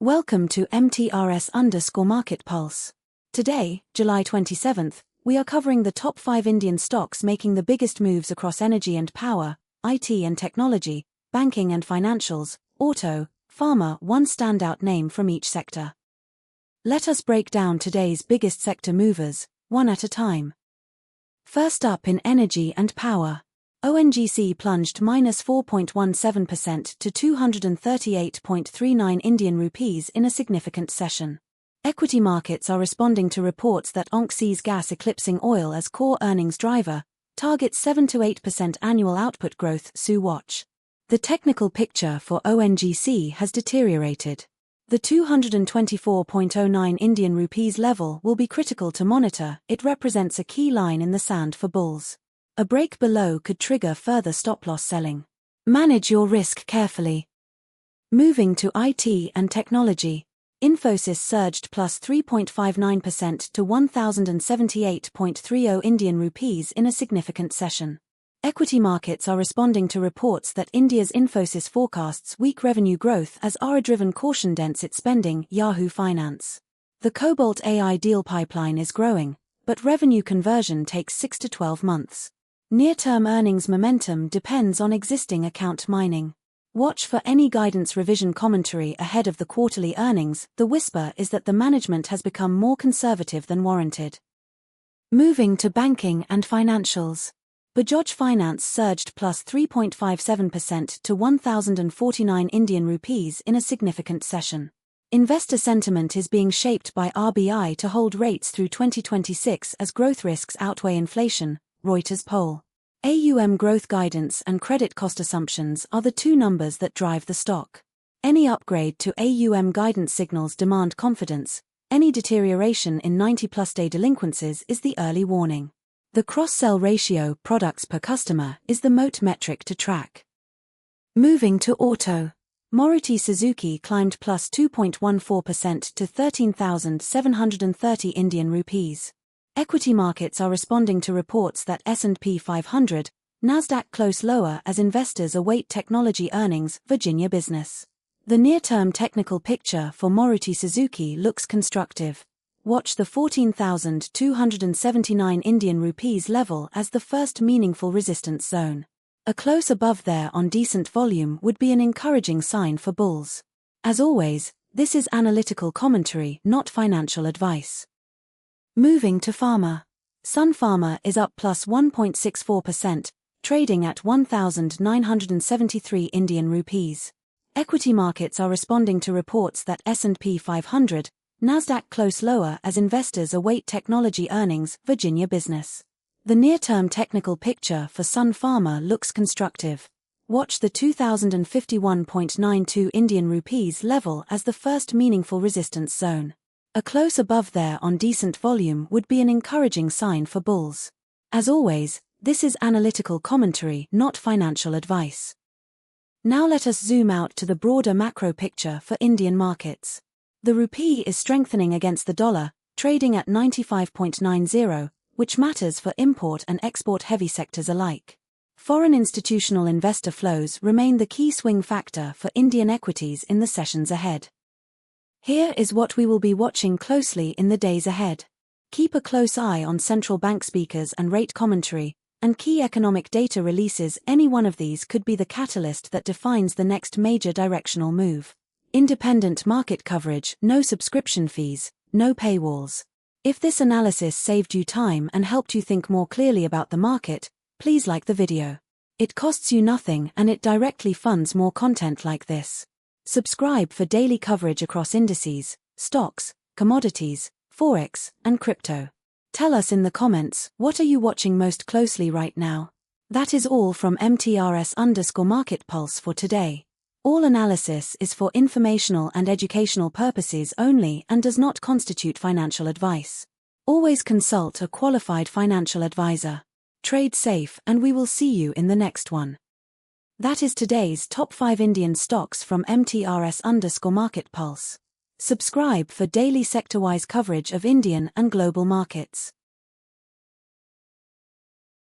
Welcome to MTRS_Market Pulse. Today, July 27th, we are covering the top 5 Indian stocks making the biggest moves across energy and power, IT and technology, banking and financials, auto, pharma, one standout name from each sector. Let us break down today's biggest sector movers, one at a time. First up in energy and power. ONGC plunged -4.17% to 238.39 Indian rupees in a significant session. Equity markets are responding to reports that ONG sees gas eclipsing oil as core earnings driver, targets 7 to 8% annual output growth, SU watch. The technical picture for ONGC has deteriorated. The 224.09 Indian rupees level will be critical to monitor. It represents a key line in the sand for bulls. A break below could trigger further stop-loss selling. Manage your risk carefully. Moving to IT and technology. Infosys surged +3.59% to 1,078.30 Indian rupees in a significant session. Equity markets are responding to reports that India's Infosys forecasts weak revenue growth as AI-driven caution dents its spending, Yahoo Finance. The Cobalt AI deal pipeline is growing, but revenue conversion takes 6 to 12 months. Near-term earnings momentum depends on existing account mining. Watch for any guidance revision commentary ahead of the quarterly earnings. The whisper is that the management has become more conservative than warranted. Moving to banking and financials. Bajaj Finance surged +3.57% to 1,049 Indian rupees in a significant session. Investor sentiment is being shaped by RBI to hold rates through 2026 as growth risks outweigh inflation, Reuters poll. AUM growth guidance and credit cost assumptions are the two numbers that drive the stock. Any upgrade to AUM guidance signals demand confidence. Any deterioration in 90-plus day delinquencies is the early warning. The cross-sell ratio, products per customer, is the moat metric to track. Moving to auto. Maruti Suzuki climbed +2.14% to 13,730 Indian rupees. Equity markets are responding to reports that S&P 500, NASDAQ close lower as investors await technology earnings, Virginia business. The near-term technical picture for Maruti Suzuki looks constructive. Watch the 14,279 Indian rupees level as the first meaningful resistance zone. A close above there on decent volume would be an encouraging sign for bulls. As always, this is analytical commentary, not financial advice. Moving to pharma. Sun Pharma is up +1.64%, trading at 1,973 Indian rupees. Equity markets are responding to reports that S&P 500, NASDAQ close lower as investors await technology earnings, Virginia business. The near-term technical picture for Sun Pharma looks constructive. Watch the 2,051.92 Indian rupees level as the first meaningful resistance zone. A close above there on decent volume would be an encouraging sign for bulls. As always, this is analytical commentary, not financial advice. Now let us zoom out to the broader macro picture for Indian markets. The rupee is strengthening against the dollar, trading at 95.90, which matters for import and export-heavy sectors alike. Foreign institutional investor flows remain the key swing factor for Indian equities in the sessions ahead. Here is what we will be watching closely in the days ahead. Keep a close eye on central bank speakers and rate commentary, and key economic data releases. Any one of these could be the catalyst that defines the next major directional move. Independent market coverage, no subscription fees, no paywalls. If this analysis saved you time and helped you think more clearly about the market, please like the video. It costs you nothing and it directly funds more content like this. Subscribe for daily coverage across indices, stocks, commodities, forex, and crypto. Tell us in the comments, what are you watching most closely right now? That is all from MTRS_Market Pulse for today. All analysis is for informational and educational purposes only and does not constitute financial advice. Always consult a qualified financial advisor. Trade safe and we will see you in the next one. That is today's top 5 Indian stocks from MTRS_Market Pulse. Subscribe for daily sector-wise coverage of Indian and global markets.